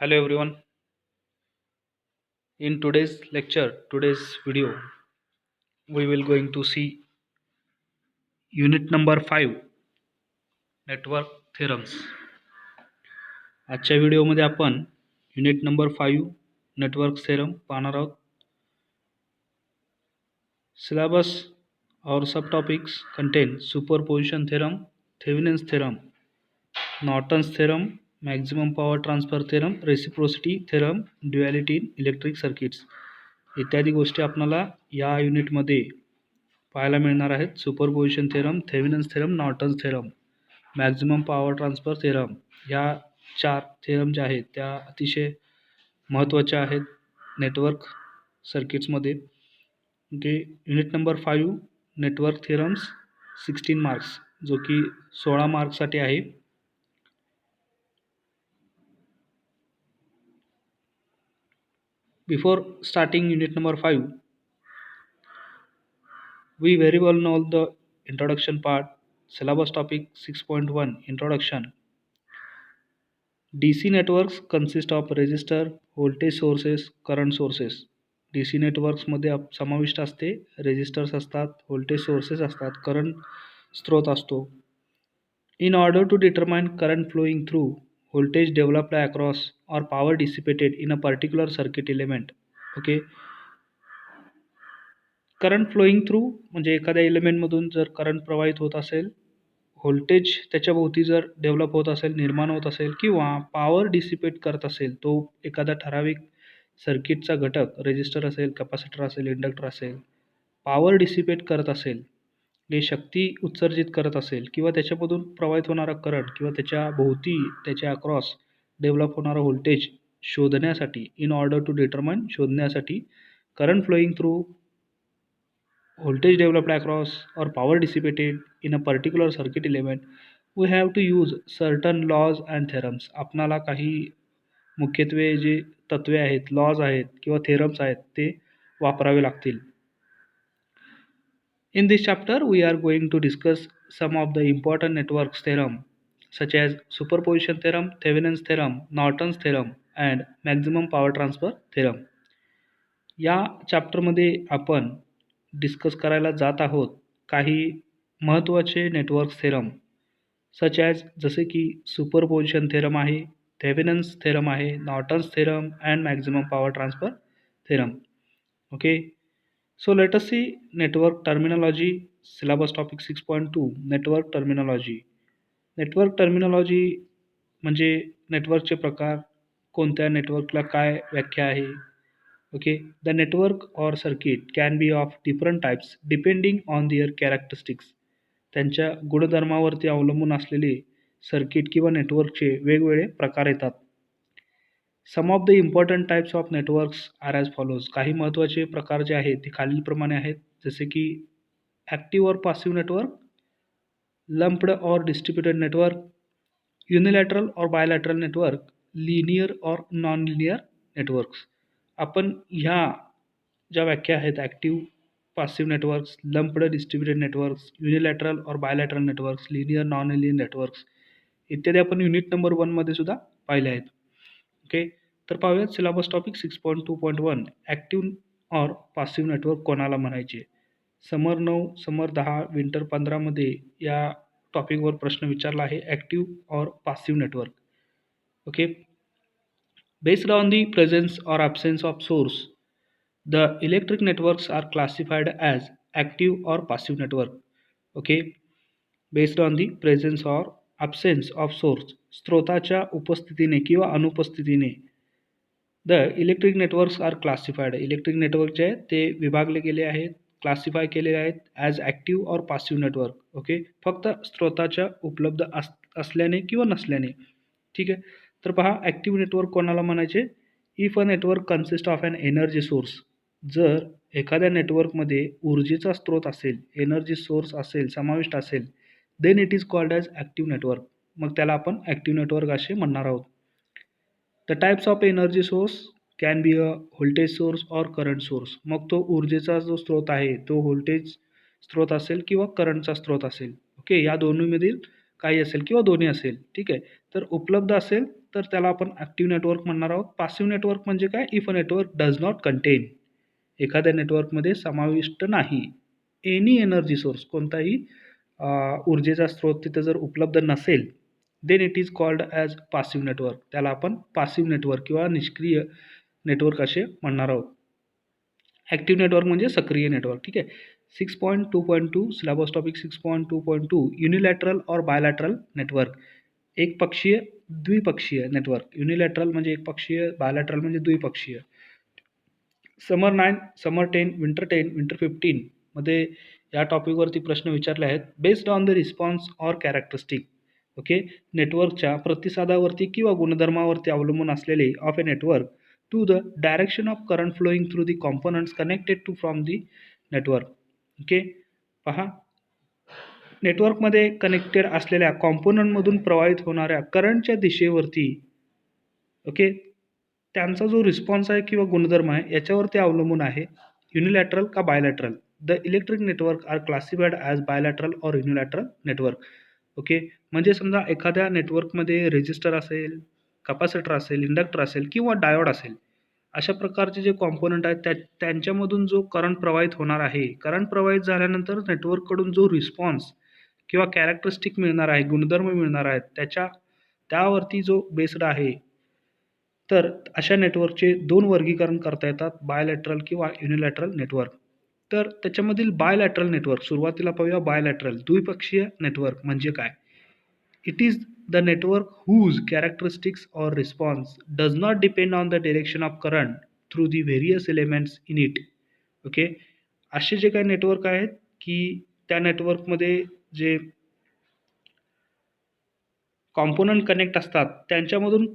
Hello everyone. In today's video, we will going to see unit number 5, network theorems. आजच्या व्हिडिओमध्ये आपण unit number 5 network theorem पाहणार आहोत. Syllabus और सब topics contain superposition theorem, Thevenin's theorem, Norton's theorem, maximum power transfer theorem, reciprocity theorem, duality in electric circuits इत्यादी गोष्टी आपल्याला या युनिटमध्ये पाहायला मिळणार आहेत. Superposition theorem, Thevenin's theorem, Norton's theorem, maximum power transfer theorem या 4 थेरम ज्या आहेत त्या अतिशय महत्त्वाच्या आहेत नेटवर्क सर्किट्समध्ये. Okay, unit number 5 network theorems 16 marks, जो की 16 मार्क्ससाठी आहे. Before starting unit number 5, we very well know the introduction part. Syllabus topic 6.1 Introduction. DC networks consist of resistor, voltage sources, current sources. DC नेटवर्क्समध्ये समाविष्ट असते, resistors असतात, voltage sources असतात, current स्रोत असतो. In order to determine current flowing through, voltage developed across or power dissipated in a particular circuit element. Okay. Current flowing through म्हणजे एखाद्या एलिमेंटमधून जर current प्रवाहित होत असेल, व्होल्टेज त्याच्याभोवती जर डेव्हलप होत असेल, निर्माण होत असेल किंवा पॉवर डिसिपेट करत असेल, तो एखादा ठराविक सर्किटचा घटक रेजिस्टर असेल, कॅपॅसिटर असेल, इंडक्टर असेल, पॉवर डिसिपेट करत असेल, हे शक्ती उत्सर्जित करत असेल किंवा त्याच्यामधून प्रवाहित होणारा करंट किंवा त्याच्या भोवती त्याच्या अक्रॉस डेव्हलप होणारा व्होल्टेज शोधण्यासाठी, इन ऑर्डर टू डिटरमाइन शोधण्यासाठी, current flowing through, voltage developed across or power dissipated in a particular circuit element, we have to use certain laws and theorems. आपणाला काही मुख्यत्वे जे तत्वे आहेत, लॉज आहेत किंवा थेरम्स आहेत ते वापरावे लागतील. In this chapter we are going to discuss some of the important networks theorem such as superposition theorem, Thevenin's theorem, Norton's theorem and maximum power transfer theorem. या चॅप्टरमध्ये आपण डिस्कस करायला जात आहोत काही महत्त्वाचे नेटवर्क थेरम सच ॲज जसे की superposition theorem आहे, थेवेनिन्स थेरम आहे, Norton's theorem and maximum power transfer theorem. Okay, so let us see network terminology. Syllabus topic 6.2 network terminology. Network terminology म्हणजे नेटवर्कचे प्रकार, कोणत्या नेटवर्कला काय व्याख्या आहे. Okay, the network or circuit can be of different types depending on their characteristics. त्यांच्या गुणधर्मावरती अवलंबून असलेले सर्किट किंवा नेटवर्कचे वेगवेगळे प्रकार येतात. Some of the important types of networks are as follows. काही महत्त्वाचे प्रकार जे आहेत ते खालीलप्रमाणे आहेत, जसे की ॲक्टिव्ह और पासिव्ह नेटवर्क, लंप्ड और डिस्ट्रीब्युटेड नेटवर्क, युनिलॅटरल और बायलॅटरल नेटवर्क, लिनियर और नॉन लिनियर नेटवर्क्स. आपण ह्या ज्या व्याख्या आहेत, active passive networks, lumped distributed networks, unilateral और bilateral networks, linear non linear networks इत्यादी आपण युनिट नंबर 1मध्ये सुद्धा पाहिले आहेत. ओके, तर पाहूयात सिलेबस टॉपिक 6.2.1 ॲक्टिव्ह और पासिव्ह नेटवर्क कोणाला म्हणायचे. समर 9, समर 10, विंटर 15मध्ये या टॉपिकवर प्रश्न विचारला आहे, ॲक्टिव्ह और passive network. Okay, based on the presence or absence of source, the electric networks are classified as active or passive network. Okay, based on the presence or absence of source, स्रोताच्या उपस्थितीने किंवा अनुपस्थितीने the electric networks are classified. Electric network जे आहेत ते विभागले गेले आहेत, classify केले आहेत as active और पासिव्ह नेटवर्क. ओके, फक्त स्रोताच्या उपलब्ध असल्याने किंवा नसल्याने. ठीक आहे, तर पहा ॲक्टिव्ह नेटवर्क कोणाला म्हणायचे. If a network consist of an energy source. जर एखाद्या नेटवर्कमध्ये ऊर्जेचा स्रोत असेल, एनर्जी सोर्स असेल, समाविष्ट असेल, then it is called as active network. मग त्याला आपण ॲक्टिव्ह नेटवर्क असे म्हणणार आहोत. The types of energy source can be a voltage source और करंट सोर्स. मग तो ऊर्जेचा जो स्रोत आहे तो व्होल्टेज स्रोत असेल किंवा करंटचा स्रोत असेल. ओके, या दोन्हीमधील काही असेल किंवा दोन्ही असेल. ठीक आहे, तर उपलब्ध असेल तर त्याला आपण ॲक्टिव्ह नेटवर्क म्हणणार आहोत. पासिव्ह नेटवर्क म्हणजे काय? If a network does not content, एखाद्या नेटवर्कमध्ये समाविष्ट नाही एनी एनर्जी सोर्स, कोणताही ऊर्जेचा स्रोत तिथं जर उपलब्ध नसेल, then it is called as passive network. त्याला आपण पासिव्ह नेटवर्क किंवा निष्क्रिय नेटवर्क असे म्हणणार आहोत. ॲक्टिव्ह नेटवर्क म्हणजे सक्रिय नेटवर्क. ठीक आहे. 6.2.2 सिलेबस टॉपिक 6.2.2 युनिलॅटरल और बायलॅटरल नेटवर्क. एकपक्षीय, द्विपक्षीय नेटवर्क. युनिलॅटरल म्हणजे एकपक्षीय, बायलॅटरल म्हणजे द्विपक्षीय. समर 9, समर 10, विंटर 10, विंटर 15 मध्ये या टॉपिकवरती प्रश्न विचारले आहेत. Based on the response or characteristic, okay, नेटवर्कच्या प्रतिसादावरती किंवा गुणधर्मावरती अवलंबून असलेले of a network to the direction of current flowing through the components connected to from the network. Okay, पहा, नेटवर्कमध्ये कनेक्टेड असलेल्या कॉम्पोनंटमधून प्रवाहित होणाऱ्या करंटच्या दिशेवरती, ओके, त्यांचा जो रिस्पॉन्स आहे किंवा गुणधर्म आहे याच्यावरती अवलंबून आहे युनिलॅटरल का bilateral. The electric network are classified as bilateral or unilateral network. Okay, म्हणजे समजा एखाद्या नेटवर्कमध्ये रेजिस्टर असेल, कॅपॅसिटर असेल, इंडक्टर असेल किंवा डायोड असेल, अशा प्रकारचे जे कॉम्पोनंट आहेत त्यांच्यामधून जो करंट प्रवाहित होणार आहे, करंट प्रवाहित झाल्यानंतर नेटवर्ककडून जो रिस्पॉन्स किंवा कॅरेक्टरिस्टिक मिळणार आहे, गुणधर्म मिळणार आहेत, त्यावरती जो बेस्ड आहे, तर अशा नेटवर्कचे दोन वर्गीकरण करता येतात, बायलॅटरल किंवा युनिलॅटरल नेटवर्क. तर त्याच्यामधील बायलॅटरल नेटवर्क सुरुवातीला पाहूया. बायलॅटरल द्विपक्षीय नेटवर्क म्हणजे काय? It is the network whose characteristics or response does not depend on the direction of current through the various elements in it. Okay, असे जे काही नेटवर्क आहेत की त्या नेटवर्कमध्ये जे कॉम्पोनंट कनेक्ट असतात त्यांच्यामधून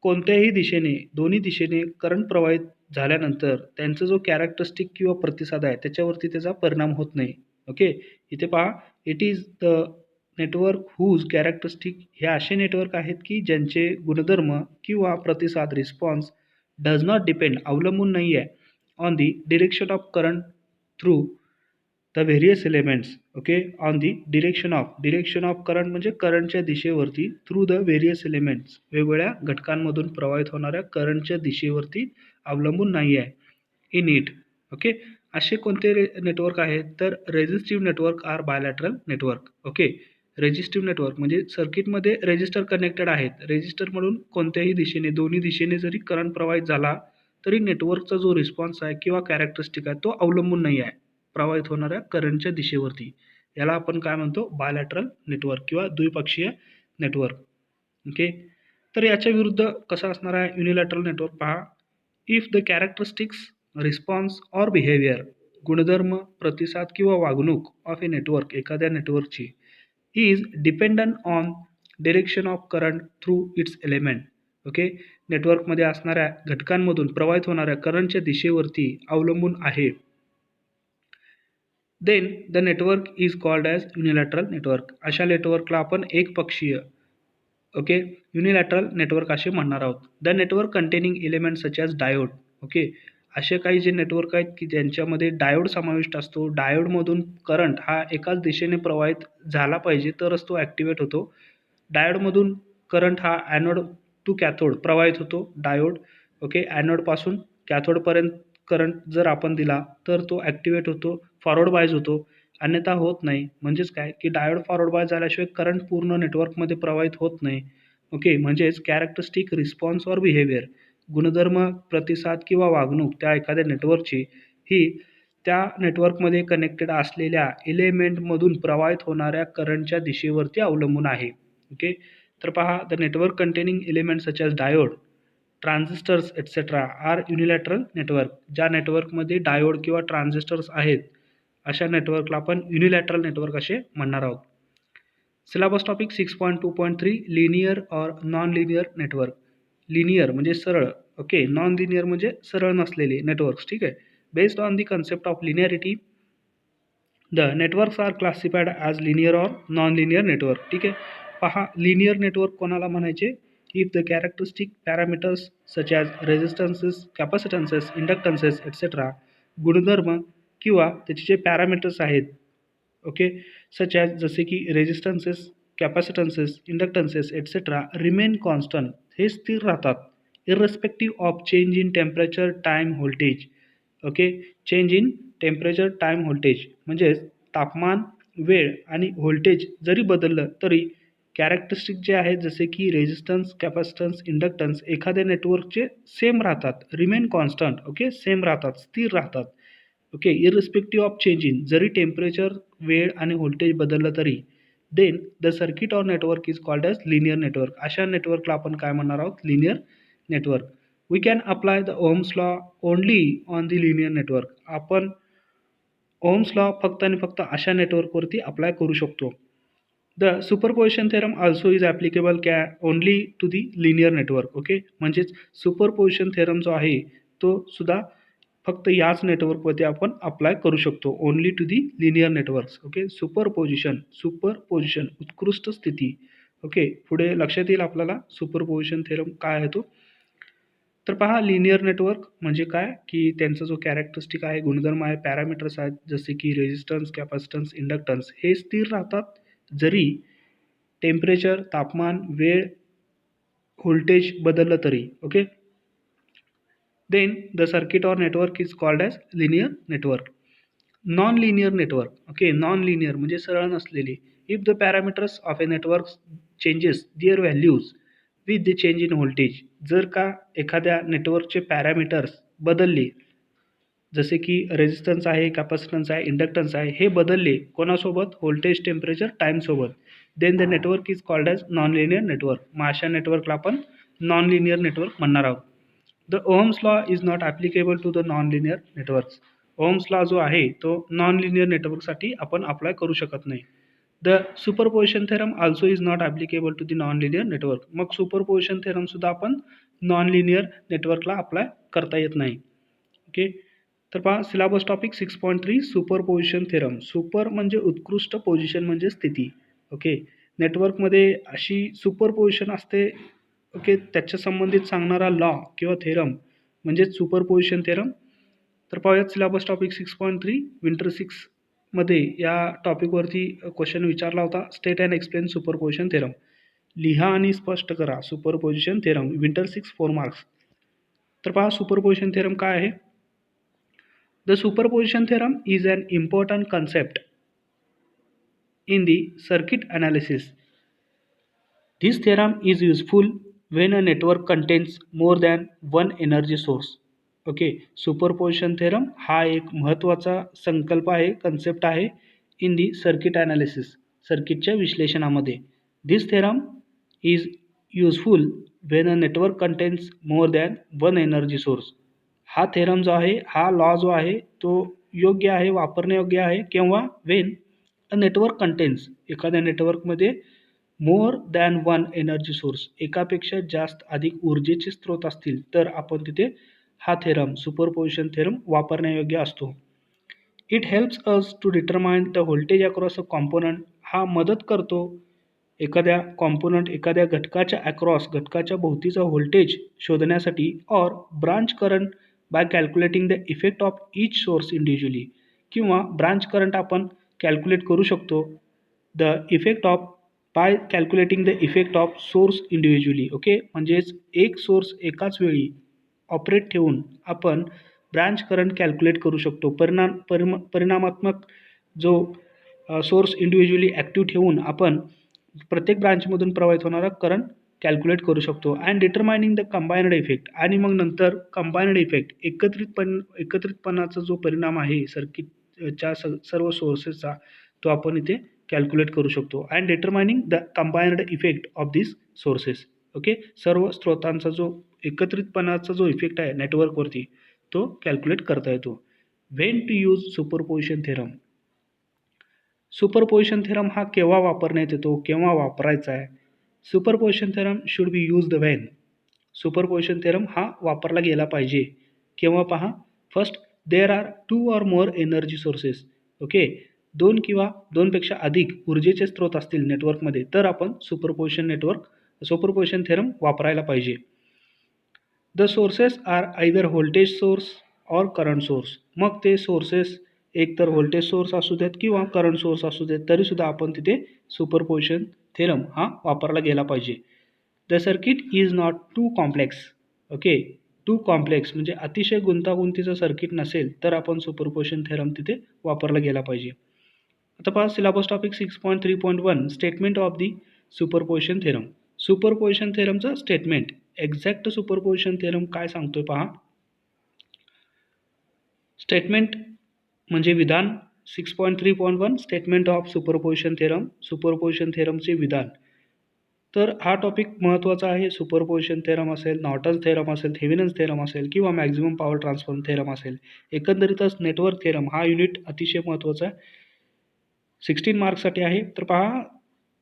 कोणत्याही दिशेने, दोन्ही दिशेने करंट प्रवाहित झाल्यानंतर त्यांचा जो कॅरेक्टरिस्टिक किंवा प्रतिसाद आहे त्याच्यावरती त्याचा परिणाम होत नाही. ओके, इथे पहा, it is the network whose characteristic, हे असे नेटवर्क आहेत की ज्यांचे गुणधर्म किंवा प्रतिसाद रिस्पॉन्स डज नॉट डिपेंड, अवलंबून नाही आहे, on the direction of current through the various elements. Okay, on the direction of current म्हणजे करंटच्या दिशेवरती, थ्रू द व्हेरियस एलिमेंट्स, वेगवेगळ्या घटकांमधून प्रवाहित होणाऱ्या करंटच्या दिशेवरती अवलंबून नाही आहे, इन इट. ओके, असे कोणते नेटवर्क आहेत? तर resistive network are bilateral network. Okay, resistive network म्हणजे सर्किटमध्ये रेजिस्टर कनेक्टेड आहेत, रेजिस्टरमधून कोणत्याही दिशेने, दोन्ही दिशेने जरी करंट प्रवाहित झाला तरी नेटवर्कचा जो रिस्पॉन्स आहे किंवा कॅरेक्टरिस्टिक आहे तो अवलंबून नाही आहे प्रवाहित होणाऱ्या करंटच्या दिशेवरती. याला आपण काय म्हणतो? बायलॅटरल नेटवर्क किंवा द्विपक्षीय नेटवर्क. ओके, तर याच्या विरुद्ध कसं असणार आहे युनिलॅटरल नेटवर्क? पहा, if the characteristics, response or behaviour, गुणधर्म, प्रतिसाद किंवा वागणूक ऑफ ए नेटवर्क, एखाद्या नेटवर्कची, is dependent on direction of current through its element. Okay, नेटवर्कमध्ये असणाऱ्या घटकांमधून प्रवाहित होणाऱ्या करंटच्या दिशेवरती अवलंबून आहे, then the network is called as unilateral network. अशा नेटवर्कला आपण एकपक्षीय, ओके, युनिलॅटरल नेटवर्क असे म्हणणार आहोत. The network containing element such as diode. Okay, असे काही जे नेटवर्क आहेत की ज्यांच्यामध्ये डायोड समाविष्ट असतो, डायोडमधून करंट हा एकाच दिशेने प्रवाहित झाला पाहिजे तरच तो ॲक्टिवेट होतो. डायोडमधून करंट हा ॲनोड टू कॅथोड प्रवाहित होतो, डायोड. ओके, ॲनोडपासून कॅथोडपर्यंत करंट जर आपण दिला तर तो ॲक्टिवेट होतो, फॉरवर्ड बायज होतो, अन्यथा होत नाही. म्हणजेच काय की डायोड फॉरवर्ड बायज झाल्याशिवाय करंट पूर्ण नेटवर्कमध्ये प्रवाहित होत नाही. ओके, म्हणजेच कॅरेक्टरिस्टिक, रिस्पॉन्स ऑर बिहेवियर, गुणधर्म, प्रतिसाद किंवा वागणूक त्या एखाद्या नेटवर्कची ही त्या नेटवर्कमध्ये कनेक्टेड असलेल्या एलिमेंटमधून प्रवाहित होणाऱ्या करंटच्या दिशेवरती अवलंबून आहे. ओके, तर पहा, the network containing element such as diode, transistors etcetera are unilateral network. ज्या नेटवर्कमध्ये डायोड किंवा ट्रान्झिस्टर्स आहेत अशा नेटवर्कला आपण युनिलॅटरल नेटवर्क असे म्हणणार आहोत. सिलेबस टॉपिक 6.2.3 लिनियर और नॉन लिनियर नेटवर्क. लिनियर म्हणजे सरळ, ओके, नॉन लिनियर म्हणजे सरळ नसलेले नेटवर्क्स. ठीक आहे. Based on the concept of linearity the networks are classified as linear और नॉन लिनियर नेटवर्क. ठीक आहे. पहा, लिनियर नेटवर्क कोणाला म्हणायचे? If the characteristic parameters such as resistances, capacitances, inductances etcetera, गुणधर्म किंवा त्याचे जे पॅरामीटर्स आहेत, ओके, सच ॲज जसे की रेजिस्टन्सेस, capacitances, inductances etcetera remain constant, हे स्थिर राहतात इररेस्पेक्टिव्ह of change in temperature time voltage. Okay, change in temperature time voltage म्हणजेच तापमान, वेळ आणि व्होल्टेज जरी बदललं तरी कॅरेक्टरिस्टिक जे आहेत जसे की रेझिस्टन्स, कॅपॅसिटन्स, इंडक्टन्स एखाद्या नेटवर्कचे सेम राहतात, रिमेन कॉन्स्टंट. ओके, सेम राहतात, स्थिर राहतात. Okay, irrespective of change in जरी टेम्परेचर, वेळ आणि व्होल्टेज बदललं तरी then the circuit or network is called as linear network. अशा नेटवर्कला आपण काय म्हणणार आहोत? Linear network. We can apply the Ohm's law only on the linear network. आपण ओहम्स लॉ फक्त आणि फक्त अशा नेटवर्कवरती अप्लाय करू शकतो. The superposition theorem also is applicable only to the linear network. Okay, म्हणजेच सुपरपोजिशन थेरम जो आहे तो सुद्धा फक्त याच नेटवर्कवरती आपण अप्लाय करू शकतो, only to the linear networks. Okay, superposition उत्कृष्ट स्थिती. ओके, पुढे लक्षात येईल आपल्याला सुपरपोजिशन थेरम काय आहे तो. तर पहा, लिनियर नेटवर्क म्हणजे काय की त्यांचा जो कॅरेक्टरिस्टिक आहे, गुणधर्म आहे, पॅरामीटर्स आहेत जसे की रेझिस्टन्स, कॅपॅसिटन्स, इंडक्टन्स हे स्थिर राहतात जरी टेम्परेचर, तापमान, वेळ, व्होल्टेज बदललं तरी. Okay, then the circuit or network is called as linear network. Non linear network. Okay, non linear म्हणजे सरळ नसलेली. If the parameters of a network changes their values with the change in voltage. जर का एखाद्या नेटवर्कचे parameters बदलले जसे की रेझिस्टन्स आहे, कॅपॅसिटन्स आहे, इंडक्टन्स आहे हे बदलले कोणासोबत? व्होल्टेज, टेम्परेचर, टाईमसोबत. Then the network is called as non linear network. मग अशा नेटवर्कला आपण नॉन लिनियर नेटवर्क म्हणणार आहोत. The Ohm's law is not applicable to the non linear networks. Ohm's law जो आहे तो नॉन लिनियर नेटवर्कसाठी आपण अप्लाय करू शकत नाही. The superposition theorem also is not applicable to the non linear network. मग सुपरपोजिशन थेरमसुद्धा आपण नॉन लिनियर नेटवर्कला अप्लाय करता येत नाही. ओके, तर पहा syllabus topic 6.3 superposition theorem. Super म्हणजे उत्कृष्ट, पोजिशन म्हणजे स्थिती. ओके, नेटवर्कमध्ये अशी सुपरपोजिशन असते. ओके, त्याच्या संबंधित सांगणारा लॉ किंवा थेरम म्हणजेच सुपरपोजिशन थेरम. तर पाहूयात सिलेबस टॉपिक 6.3 विंटर 6मध्ये या टॉपिकवरती क्वेश्चन विचारला होता. State and explain superposition theorem. लिहा आणि स्पष्ट करा सुपरपोजिशन थेरम. Winter 6 4 marks. तर पहा सुपरपोजिशन थेरम काय आहे. The superposition theorem is an important concept in the circuit analysis. This theorem is useful when a network contains more than one energy source. Okay, superposition theorem हा एक महत्त्वाचा संकल्प आहे, concept आहे इन दी सर्किट ॲनालिसिस, सर्किटच्या विश्लेषणामध्ये. This theorem is useful when a network contains more than one energy source. हा theorem जो आहे, हा लॉ जो आहे तो योग्य आहे, वापरण्यायोग्य आहे केव्हा? वेन अ नेटवर्क कंटेन्स, एखाद्या नेटवर्कमध्ये मोर दॅन वन एनर्जी सोर्स, एकापेक्षा जास्त अधिक ऊर्जेचे स्रोत असतील तर आपण तिथे हा थेरम सुपरपोजिशन थेरम वापरण्यायोग्य असतो. It helps us to determine the voltage across a component. हा मदत करतो एखाद्या कॉम्पोनंट, एखाद्या घटकाच्या अक्रॉस, घटकाच्या भोवतीचा व्होल्टेज शोधण्यासाठी. Or branch current by calculating the effect of each source individually. किंवा ब्रांच करंट आपण कॅल्क्युलेट करू शकतो the effect of by calculating the effect of source individually. Okay, म्हणजेच एक सोर्स एकाच वेळी ऑपरेट ठेवून आपण ब्रांच करंट कॅल्क्युलेट करू शकतो. परिणामात्मक जो सोर्स इंडिव्हिज्युअली ॲक्टिव्ह ठेवून आपण प्रत्येक ब्रांचमधून प्रवाहित होणारा करंट कॅल्क्युलेट करू शकतो. And determining the combined effect. आणि मग नंतर कंबाइन्ड इफेक्ट, एकत्रितपणाचा जो परिणाम आहे सर्किटच्या सर्व सोर्सेसचा तो आपण इथे कॅल्क्युलेट करू शकतो. And determining the combined effect of this sources. Okay, सर्व स्रोतांचा जो एकत्रितपणाचा जो इफेक्ट आहे नेटवर्कवरती तो कॅल्क्युलेट करता येतो. When to use superposition theorem. Superposition theorem हा केव्हा वापरण्यात येतो, केव्हा वापरायचा आहे? Superposition theorem should be used when. Superposition theorem हा वापरला गेला पाहिजे केव्हा? पहा, first there are 2 or more energy sources. Okay, 2 किंवा 2पेक्षा अधिक ऊर्जेचे स्रोत असतील नेटवर्कमध्ये तर आपण सुपरपोजिशन थेरम वापरायला पाहिजे. The sources are either voltage source और करंट सोर्स. मग ते सोर्सेस एक तर व्होल्टेज सोर्स असू देत किंवा करंट सोर्स असू देत तरीसुद्धा आपण तिथे सुपरपोजिशन थेरम हा वापरला गेला पाहिजे. The circuit is not too complex. Okay, too complex म्हणजे अतिशय गुंतागुंतीचं सर्किट नसेल तर आपण सुपरपोजिशन थेरम तिथे वापरला गेला पाहिजे. आता पहा syllabus topic 6.3.1 statement of the superposition theorem. Superposition थेरमचं स्टेटमेंट, एक्झॅक्ट सुपरपोजिशन थेरम काय सांगतोय पहा. स्टेटमेंट म्हणजे विधान. 6.3.1 statement of superposition theorem, superposition थेरमचे विधान. तर हा टॉपिक महत्त्वाचा आहे. सुपरपोजिशन थेरम असेल, नॉर्टन्स थेरम असेल, थेवेनिन्स थेरम असेल किंवा मॅक्झिमम पॉवर ट्रान्सफर थेरम असेल, एकंदरीतच नेटवर्क थेरम हा युनिट अतिशय महत्त्वाचा आहे, 16 मार्क्ससाठी आहे. तर पहा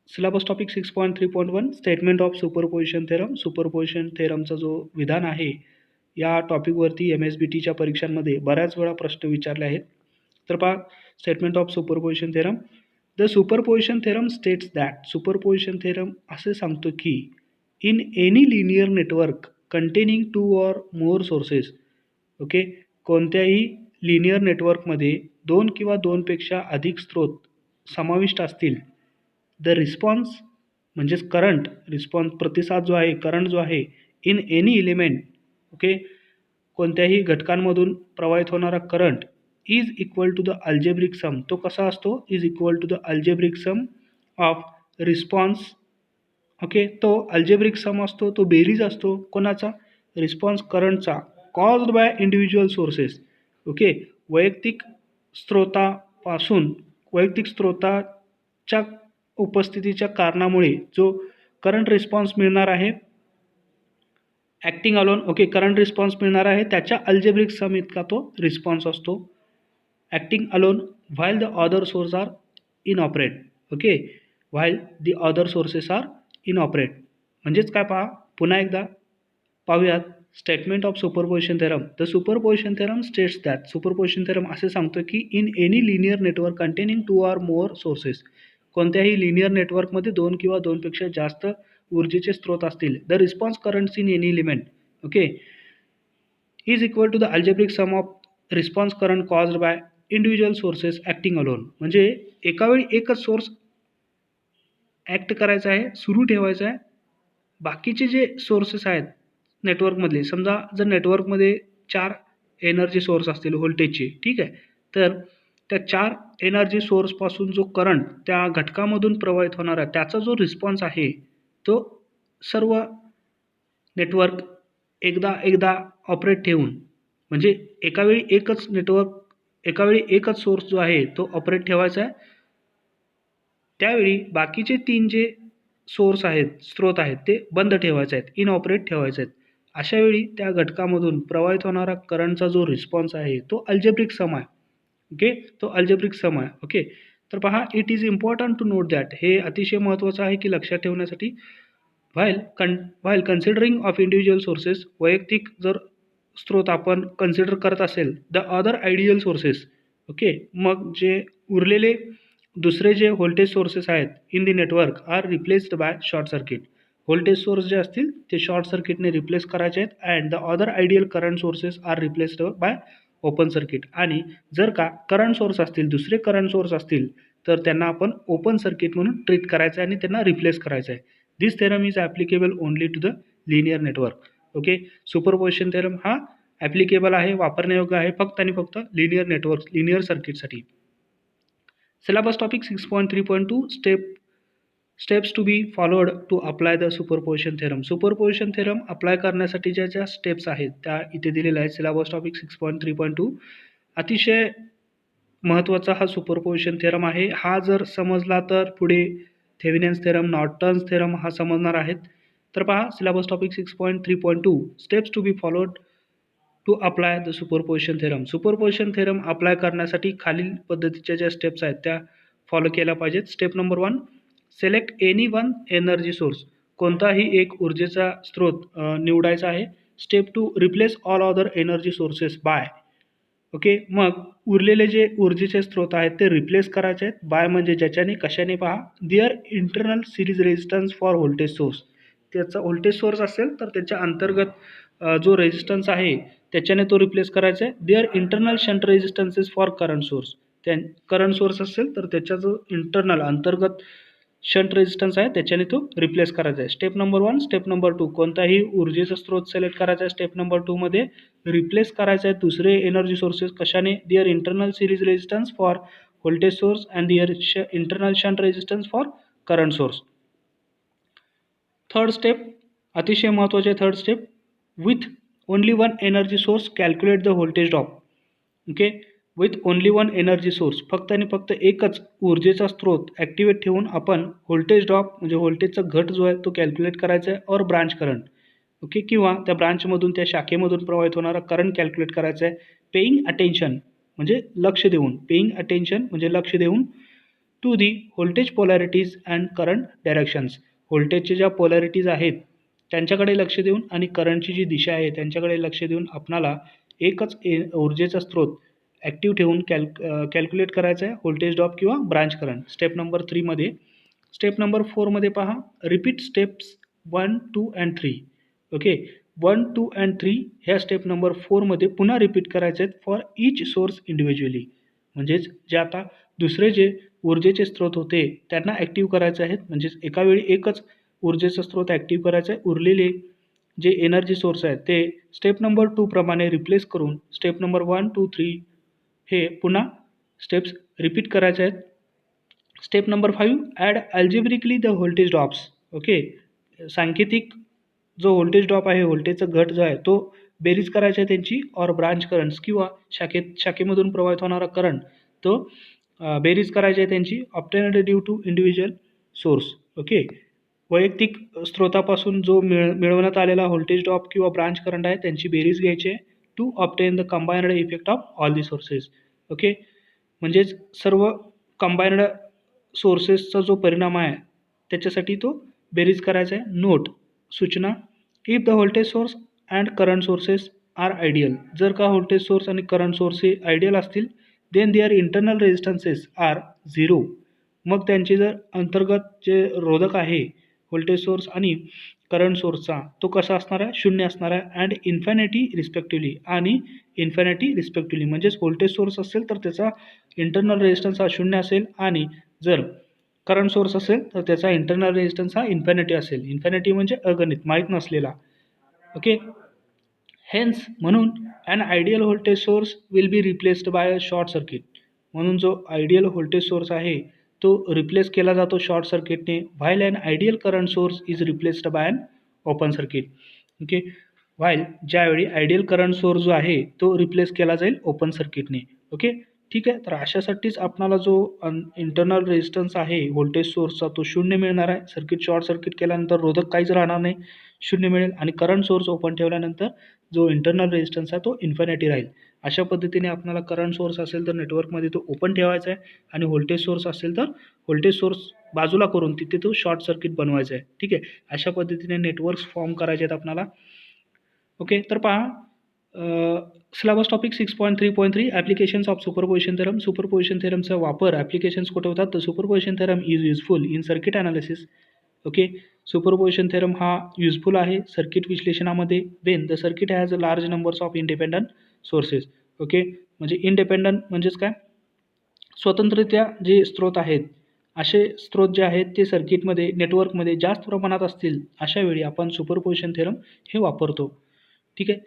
syllabus topic 6.3.1 statement of superposition theorem. Superposition थेरमचा जो विधान आहे या टॉपिकवरती MSBTच्या परीक्षांमध्ये बऱ्याच वेळा प्रश्न विचारले आहेत. तर पहा statement of superposition theorem. The superposition theorem states that, superposition theorem असे सांगतो की in any linear network containing 2 or more sources. Okay, कोणत्याही लिनियर नेटवर्कमध्ये 2 किंवा 2पेक्षा अधिक स्रोत समाविष्ट असतील, द रिस्पॉन्स म्हणजेच करंट, रिस्पॉन्स प्रतिसाद जो आहे, करंट जो आहे, इन एनी एलिमेंट, ओके, कोणत्याही घटकांमधून प्रवाहित होणारा current is equal to the algebraic sum. तो कसा असतो? Is equal to the algebraic sum of response. Okay, तो अल्जेब्रिक सम असतो, तो बेरीज असतो कोणाचा? रिस्पॉन्स करंटचा, caused by individual sources. Okay, वैयक्तिक स्त्रोतापासून, वैयक्तिक स्त्रोताच्या उपस्थितीच्या कारणामुळे जो करंट रिस्पॉन्स मिळणार आहे, acting alone, okay, current response मिळणार आहे त्याच्या अल्जेब्रिक सम इतका तो रिस्पॉन्स असतो. Acting alone while the other source are in operate. Okay, while the other sources are in operate म्हणजेच काय पहा, पुन्हा एकदा पाहूयात. Statement of superposition theorem. The superposition theorem states that, superposition theorem असे सांगतो की in any linear network containing 2 or more sources, कोणत्याही लिनियर नेटवर्कमध्ये 2 किंवा 2पेक्षा जास्त ऊर्जेचे स्रोत असतील, the response currents in any element, okay, is equal to the algebraic sum of response current caused by individual sources acting alone. म्हणजे एकावेळी एकच सोर्स ॲक्ट करायचा आहे, सुरू ठेवायचा आहे. बाकीचे जे सोर्सेस आहेत नेटवर्कमधले, समजा जर नेटवर्कमध्ये 4 एनर्जी सोर्स असतील व्होल्टेजचे, ठीक आहे, तर त्या 4 एनर्जी सोर्सपासून जो करंट त्या घटकामधून प्रवाहित होणारा त्याचा जो रिस्पॉन्स आहे, तो सर्व नेटवर्क एकदा ऑपरेट ठेवून, म्हणजे एकावेळी एकच सोर्स जो आहे तो ऑपरेट ठेवायचा आहे. त्यावेळी बाकीचे 3 जे सोर्स आहेत, स्रोत आहेत, ते बंद ठेवायचे आहेत, इनऑपरेट ठेवायचे आहेत. अशा वेळी त्या घटकामधून प्रवाहित होणारा करंटचा जो रिस्पॉन्स आहे तो अल्जेब्रिक सम आहे. ओके, तो अल्जेब्रिक सम आहे. ओके, तर पहा, it is important to note that, हे अतिशय महत्त्वाचं आहे की लक्षात ठेवण्यासाठी. While considering of individual sources, वैयक्तिक जर स्रोत आपण कन्सिडर करत असेल, the other ideal sources, okay, मग जे उरलेले दुसरे जे व्होल्टेज सोर्सेस आहेत in the network are replaced by short circuit. Voltage source जे असतील ते शॉर्ट सर्किटने रिप्लेस करायचे आहेत. And the other ideal current sources are replaced by open circuit. आणि जर का करंट सोर्स असतील, दुसरे करंट सोर्स असतील, तर त्यांना आपण ओपन सर्किट म्हणून ट्रीट करायचं आहे आणि त्यांना रिप्लेस करायचं आहे. This theorem is applicable only to the linear network. Okay, superposition theorem हा ॲप्लिकेबल आहे, वापरण्यायोग्य आहे फक्त आणि फक्त लिनियर नेटवर्क, लिनियर सर्किटसाठी. Syllabus topic 6.3.2 steps to be followed to apply the superposition theorem. Superposition theorem apply करण्यासाठीच्या ज्या स्टेप्स आहेत त्या इथे दिलेल्या आहेत. सिलेबस टॉपिक 6.3.2 अतिशय महत्त्वाचा हा सुपरपोजिशन थेरम आहे. हा जर समजला तर पुढे थेवेनिन्स थेरम, नॉर्टन्स थेरम हा समजणार आहेत. तर पहा syllabus topic 6.3.2 steps to be followed to apply the superposition theorem. Superposition theorem apply करण्यासाठी खालील पद्धतीच्या ज्या स्टेप्स आहेत त्या फॉलो केल्या पाहिजेत. Step number 1, select any one energy source, कोणताही एक ऊर्जेचा स्रोत निवडायचा आहे. Step 2, replace all other energy sources by, okay, मग उरलेले जे ऊर्जेचे स्रोत आहेत ते रिप्लेस करायचे आहेत. बाय म्हणजे ज्याच्याने, कशाने पहा, their internal series resistance for voltage source, त्याचा व्होल्टेज सोर्स असेल तर त्याच्या अंतर्गत जो रेजिस्टन्स आहे त्याच्याने तो रिप्लेस करायचा आहे. Their internal shunt resistances for current source, त्या करंट सोर्स असेल तर त्याचा जो इंटरनल अंतर्गत शंट रेजिस्टन्स आहे त्याच्याने तो रिप्लेस करायचा आहे. स्टेप नंबर 1, स्टेप नंबर 2 कोणताही ऊर्जेचा स्रोत सिलेक्ट करायचा आहे. स्टेप नंबर 2 मध्ये रिप्लेस करायचं आहे दुसरे एनर्जी सोर्सेस कशाने? Their internal series resistance for voltage source and their internal shunt resistance for current source. Third step अतिशय महत्त्वाचे third step, with only one energy source calculate the voltage drop. Okay, with only one energy source, फक्त आणि फक्त एकच ऊर्जेचा स्रोत activate ठेवून आपण व्होल्टेज ड्रॉप म्हणजे व्होल्टेजचा घट जो आहे तो कॅल्क्युलेट करायचा आहे, और ब्रांच करंट. ओके, किंवा त्या ब्रांचमधून त्या शाखेमधून प्रवाहित होणारा करंट कॅल्क्युलेट करायचा आहे. पेईंग अटेन्शन म्हणजे लक्ष देऊन, पेईंग अटेन्शन म्हणजे लक्ष देऊन to the voltage polarities and current directions. व्होल्टेजच्या ज्या पोलॅरिटीज आहेत त्यांच्याकडे लक्ष देऊन आणि करंटची जी दिशा आहे त्यांच्याकडे लक्ष देऊन आपणाला एकच ऊर्जेचा स्रोत ॲक्टिव्ह ठेवून कॅल्क्युलेट करायचं आहे व्होल्टेज ड्रॉप किंवा ब्रांच करंट. स्टेप नंबर 3 मध्ये. स्टेप नंबर 4 मध्ये पहा, repeat steps 1, 2 and 3. Okay, 1, 2 and 3 ह्या स्टेप नंबर 4 मध्ये पुन्हा रिपीट करायचे आहेत फॉर ईच सोर्स इंडिव्हिज्युअली. म्हणजेच जे आता दुसरे जे ऊर्जेचे स्रोत होते त्यांना ॲक्टिव्ह करायचे आहेत, म्हणजेच एका वेळी एकच ऊर्जेचा स्रोत ॲक्टिव्ह करायचा आहे. उरलेले जे एनर्जी सोर्स आहेत ते स्टेप नंबर 2 प्रमाणे रिप्लेस करून स्टेप नंबर 1, 2, 3 हे पुन्हा स्टेप्स रिपीट करायचे आहेत. Step number 5, add algebraically the voltage drops. Okay, सांकेतिक जो व्होल्टेज ड्रॉप आहे, व्होल्टेजचा घट जो आहे तो बेरीज करायचा आहे त्यांची, और ब्रांच करंट्स किंवा शाखेमधून प्रवाहित होणारा करंट तो बेरीज करायची आहे त्यांची, obtained due to individual source. Okay, वैयक्तिक स्रोतापासून जो मिळवण्यात आलेला व्होल्टेज ड्रॉप किंवा ब्रांच करंट आहे त्यांची बेरीज घ्यायची आहे to obtain the combined effect of all the sources. Okay, म्हणजेच सर्व कंबाइंड सोर्सेसचा जो परिणाम आहे त्याच्यासाठी तो बेरीज करायचा आहे. नोट, सूचना, if the voltage source and current sources are ideal. जर का व्होल्टेज सोर्स आणि करंट सोर्स हे आयडियल असतील, then their internal resistances are 0. मग त्यांचे जर अंतर्गत जे रोधक आहे व्होल्टेज सोर्स आणि करंट सोर्सचा तो कसा असणार आहे? 0 असणार आहे. अँड इन्फिनिटी रिस्पेक्टिव्हली आणि इन्फिनिटी रिस्पेक्टिव्हली. म्हणजेच व्होल्टेज सोर्स असेल तर त्याचा इंटरनल रेजिस्टन्स हा 0 असेल, आणि जर करंट सोर्स असेल तर त्याचा इंटरनल रेजिस्टन्स हा इन्फिनिटी असेल. इन्फिनिटी म्हणजे अगणित, माहीत नसलेला. ओके, हेन्स म्हणून an ideal voltage source will be replaced by a short circuit. म्हणून जो आयडियल व्होल्टेज सोर्स आहे तो रिप्लेस केला जातो शॉर्ट सर्किटने, while an ideal current source is replaced by an open circuit. Okay, while ज्यावेळी ideal current source जो आहे तो रिप्लेस केला जाईल ओपन सर्किटने. ओके, ठीक आहे. तर अशासाठीच आपणाला जो इंटरनल रेजिस्टन्स आहे व्होल्टेज सोर्सचा तो 0 मिळणार आहे. सर्किट शॉर्ट सर्किट केल्यानंतर रोधक काहीच राहणार नाही, 0 मिळेल, आणि करंट सोर्स ओपन ठेवल्यानंतर जो इंटरनल रेजिस्टन्स आहे तो इन्फिनिटी राहील. अशा पद्धतीने आपल्याला करंट सोर्स असेल तर नेटवर्कमध्ये तो ओपन ठेवायचा आहे, आणि व्होल्टेज सोर्स असेल तर व्होल्टेज सोर्स बाजूला करून तिथे तो शॉर्ट सर्किट बनवायचा आहे. ठीक आहे, अशा पद्धतीने नेटवर्क्स फॉर्म करायचे आहेत आपल्याला. ओके, तर पहा, syllabus topic 6.3.3 applications of superposition theorem. Superposition थेरमचा वापर ॲप्लिकेशन्स कुठे होतात? तर superposition theorem is useful in circuit analysis. Okay, superposition theorem हा युजफुल आहे सर्किट विश्लेषणामध्ये Wien the circuit has a large numbers of independent sources. Okay, म्हणजे independent म्हणजेच काय? स्वतंत्ररित्या जे स्रोत आहेत, असे स्रोत जे आहेत ते सर्किटमध्ये नेटवर्कमध्ये जास्त प्रमाणात असतील, अशा वेळी आपण सुपरपोजिशन थेरम हे वापरतो. ठीक आहे.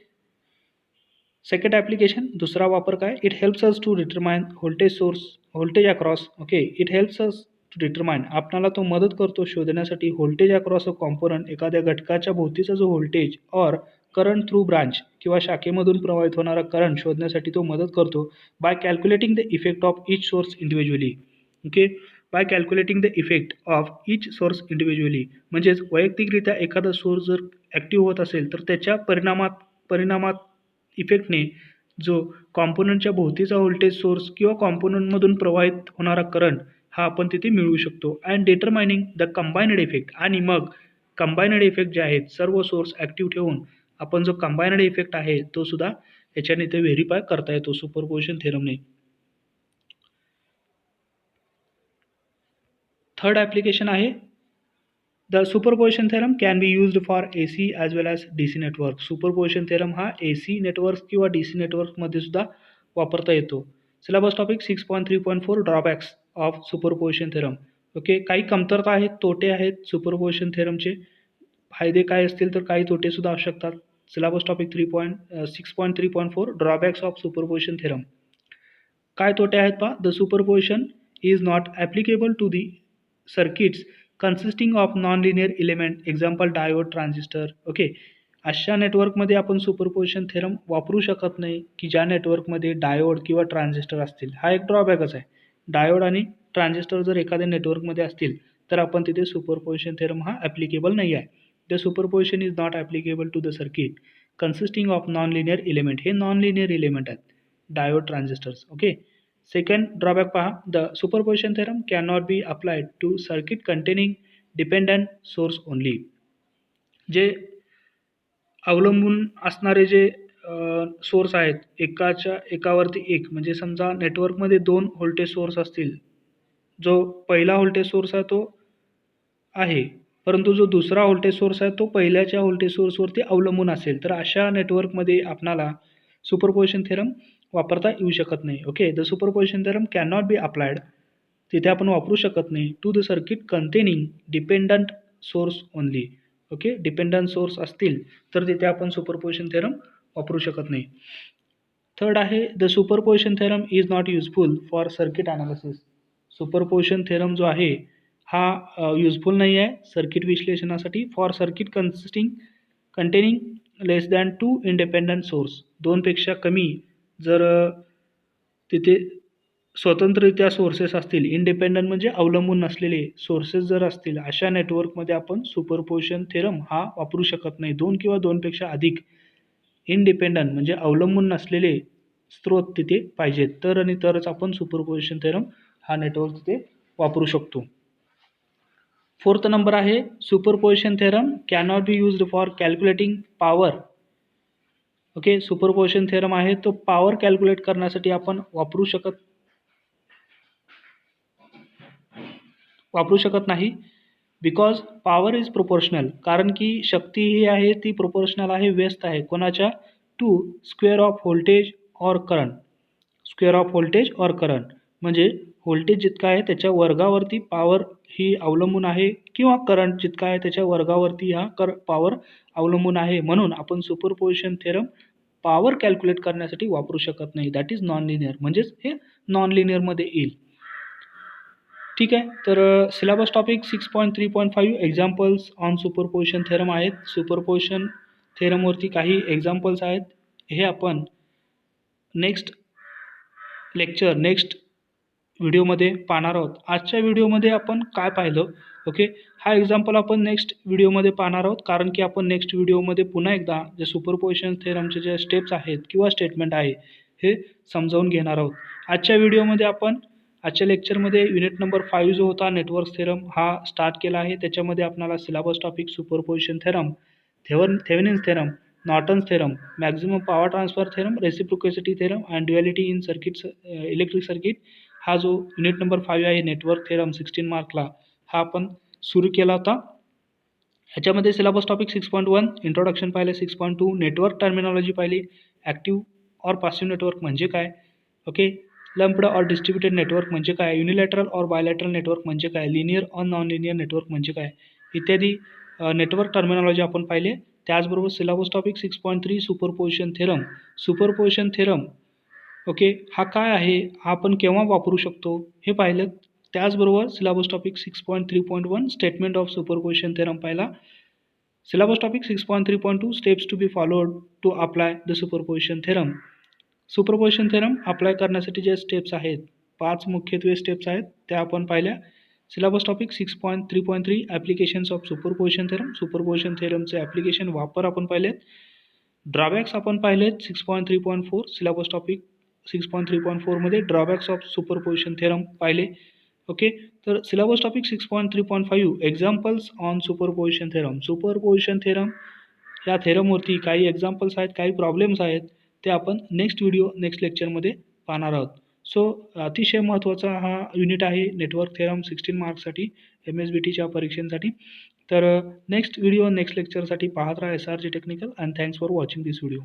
सेकंड ॲप्लिकेशन, दुसरा वापर काय? It helps us to determine voltage source voltage across. Okay, it helps us to determine, आपल्याला तो मदत करतो शोधण्यासाठी व्होल्टेज अक्रॉस अ कॉम्पोनंट, एखाद्या घटकाच्या भोवतीचा जो व्होल्टेज, और करंट थ्रू ब्रांच किंवा शाखेमधून प्रवाहित होणारा करंट शोधण्यासाठी तो मदत करतो. By calculating the effect of each source individually. Okay, by calculating the effect of each source individually, म्हणजेच वैयक्तिकरित्या एखादा सोर्स जर ॲक्टिव्ह होत असेल तर त्याच्या परिणामात इफेक्टने जो कॉम्पोनंटच्या भोवतीचा व्होल्टेज सोर्स किंवा कॉम्पोनंटमधून प्रवाहित होणारा करंट हा आपण तिथे मिळवू शकतो. And determining the combined effect, आणि मग कंबाइनड इफेक्ट जे आहेत सर्व सोर्स ॲक्टिव्ह ठेवून आपण जो कंबाइनड इफेक्ट आहे तो सुद्धा याच्याने ते व्हेरीफाय करता येतो सुपरपोजिशन थेरमने. थर्ड ॲप्लिकेशन आहे, the superposition theorem can be used for AC as well as DC network. Superposition theorem हा AC नेटवर्क किंवा DC नेटवर्कमध्ये सुद्धा वापरता येतो. Syllabus topic 6.3.4 drawbacks of superposition theorem. Okay, काही कमतरता आहेत, तोटे आहेत सुपरपोजिशन थेरमचे. फायदे काय असतील तर काही तोटेसुद्धा असू शकतात. Syllabus topic 6.3.4 drawbacks of superposition theorem. काय तोटे आहेत पहा. The superposition is not applicable to the circuits consisting of non linear element, example diode, transistor. Okay, अशा नेटवर्कमध्ये आपण सुपरपोजिशन थेरम वापरू शकत नाही की ज्या नेटवर्कमध्ये डायोड किंवा ट्रान्झिस्टर असतील. हा एक ड्रॉबॅकच आहे. डायोड आणि ट्रान्झिस्टर जर एखाद्या नेटवर्कमध्ये असतील तर आपण तिथे सुपरपोजिशन थेरम हा ॲप्लिकेबल नाही आहे. The superposition is not applicable to the circuit consisting of non linear element. हे नॉन लिनियर एलिमेंट आहेत, diode, transistors. Okay, second drawback पहा. The superposition theorem can not be applied to circuit containing dependent source only. जे अवलंबून असणारे जे source आहेत, एकावरती एक, म्हणजे समजा नेटवर्कमध्ये 2 व्होल्टेज सोर्स असतील. जो पहिला व्होल्टेज सोर्स आहे तो आहे, परंतु जो दुसरा व्होल्टेज सोर्स आहे तो पहिल्याच्या व्होल्टेज सोर्सवरती अवलंबून असेल, तर अशा नेटवर्कमध्ये आपणाला सुपरपोजिशन थेरम वापरता येऊ शकत नाही. Okay, the superposition theorem can not be applied, तिथे आपण वापरू शकत नाही, to the circuit containing dependent source only. Okay, dependent source असतील तर तिथे आपण सुपरपोजिशन थेरम वापरू शकत नाही. थर्ड आहे, the superposition theorem is not useful for circuit analysis. Superposition theorem जो आहे हा युजफुल नाही आहे सर्किट विश्लेषणासाठी. For circuit containing less than 2 independent source, 2 पेक्षा कमी जर तिथे स्वतंत्ररित्या सोर्सेस असतील, इंडिपेंडंट म्हणजे अवलंबून नसलेले सोर्सेस जर असतील, अशा नेटवर्कमध्ये आपण सुपरपोजिशन थेरम हा वापरू शकत नाही. 2 किंवा 2 पेक्षा अधिक इंडिपेंडंट म्हणजे अवलंबून नसलेले स्रोत तिथे पाहिजेत, तर आणि तरच आपण सुपरपोजिशन थेरम हा नेटवर्क तिथे वापरू शकतो. फोर्थ नंबर आहे, superposition theorem cannot be used for calculating power. Okay, superposition theorem आहे तो पॉवर कॅल्क्युलेट करण्यासाठी आपण वापरू शकत नाही. बिकॉज पॉवर इज प्रोपोर्शनल, कारण की शक्ती ही आहे ती प्रोपोर्शनल आहे, व्यस्त आहे कोणाच्या, to square of voltage or current. Square of voltage or current म्हणजे व्होल्टेज जितका आहे त्याच्या वर्गावरती पॉवर ही अवलंबून आहे, किंवा करंट जितका आहे त्याच्या वर्गावरती हा पॉवर अवलंबून आहे. म्हणून आपण सुपरपोजिशन थेरम पॉवर कॅल्क्युलेट करण्यासाठी वापरू शकत नाही. दॅट इज नॉन लिनियर, म्हणजेच हे नॉन लिनियरमध्ये येईल. ठीक आहे, तर syllabus topic 6.3.5 examples on superposition theorem आहेत. सुपरपोजिशन थेरमवरती काही एक्झाम्पल्स आहेत, हे आपण नेक्स्ट व्हिडिओमध्ये पाहणार आहोत. आजच्या व्हिडिओमध्ये आपण काय पाहिलं, ओके, हा एक्झाम्पल आपण नेक्स्ट व्हिडिओमध्ये पाहणार आहोत, कारण की आपण नेक्स्ट व्हिडिओमध्ये पुन्हा एकदा जे सुपरपोजिशन थेरमचे जे स्टेप्स आहेत किंवा स्टेटमेंट आहे हे समजावून घेणार आहोत. आजच्या लेक्चरमध्ये युनिट नंबर 5 जो होता नेटवर्क थेरम हा स्टार्ट केला आहे. त्याच्यामध्ये आपल्याला syllabus topic superposition theorem, Thevenin's theorem, Norton's theorem, maximum power transfer theorem, reciprocity theorem and duality in circuits, electric circuit, हा जो युनिट नंबर 5 आहे नेटवर्क थेरम 16 मार्कला, हा आपण सुरू केला होता. ह्याच्यामध्ये सिलेबस टॉपिक 6.1 इंट्रोडक्शन पाहिले, 6.2 नेटवर्क टर्मिनॉलॉजी पाहिली, ॲक्टिव्ह और पॅसिव्ह नेटवर्क म्हणजे काय, ओके, लंप्ड और डिस्ट्रीब्युटेड नेटवर्क म्हणजे काय, युनिलॅटरल और बायलॅटरल नेटवर्क म्हणजे काय, लिनियर और नॉन लिनियर नेटवर्क म्हणजे काय, इत्यादी नेटवर्क टर्मिनॉलॉजी आपण पाहिले. त्याचबरोबर syllabus topic 6.3 superposition theorem, okay, हा काय आहे, हा आपण केव्हा वापरू शकतो हे पाहिलं. त्याचबरोबर syllabus topic 6.3.1 statement of superposition theorem पाहिला. Syllabus topic 6.3.2 steps to be followed to apply the superposition theorem. Superposition theorem apply करण्यासाठी जे स्टेप्स आहेत, 5 मुख्यत्वे स्टेप्स आहेत, त्या आपण पाहिल्या. Syllabus topic 6.3.3 applications of superposition theorem, superposition थेरमचे ॲप्लिकेशन वापर आपण पाहिलेत. ड्रॉबॅक्स आपण पाहिलेत 6.3.4. सिलेबस टॉपिक 6.3.4 मध्ये ड्रॉबॅक्स ऑफ सुपरपोजिशन थेरम पाहिले. ओके, तर syllabus topic 6.3.5 examples on superposition theorem. Superposition theorem या थेरमवरती काही एक्झाम्पल्स आहेत, काही प्रॉब्लेम्स आहेत, ते आपण नेक्स्ट लेक्चरमध्ये पाहणार आहोत. सो अतिशय महत्त्वाचा हा युनिट आहे नेटवर्क थेरम 16 मार्क्ससाठी, MSBTच्या परीक्षेसाठी. तर नेक्स्ट लेक्चरसाठी पाहत राहा SRG technical, and thanks for watching this video.